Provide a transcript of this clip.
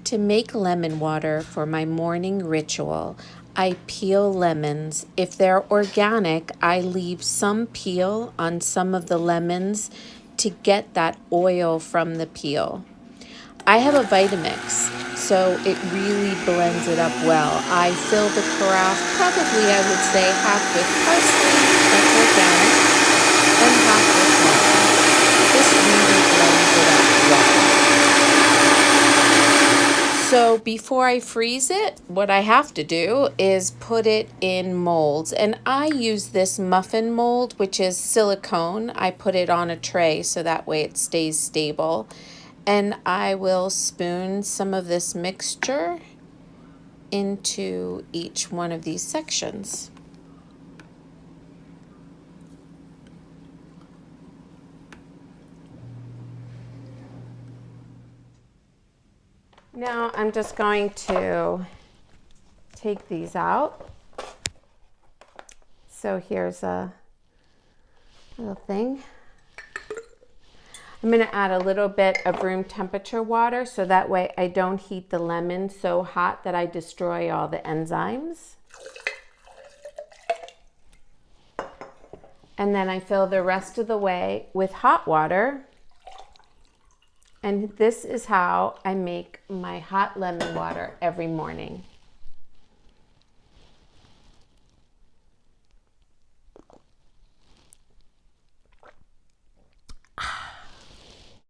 To make lemon water for my morning ritual, I peel lemons. If they're organic, I leave some peel on some of the lemons to get that oil from the peel. I have a Vitamix, so it really blends it up well. I fill the carafe, probably I would say half with parsley, that's organic, and half with lemon. This really blends it up well. So before I freeze it, what I have to do is put it in molds. And I use this muffin mold, which is silicone. I put it on a tray so that way it stays stable. And I will spoon some of this mixture into each one of these sections. Now I'm just going to take these out. So here's a little thing. I'm going to add a little bit of room temperature water so that way I don't heat the lemon so hot that I destroy all the enzymes. And then I fill the rest of the way with hot water. And this is how I make my hot lemon water every morning.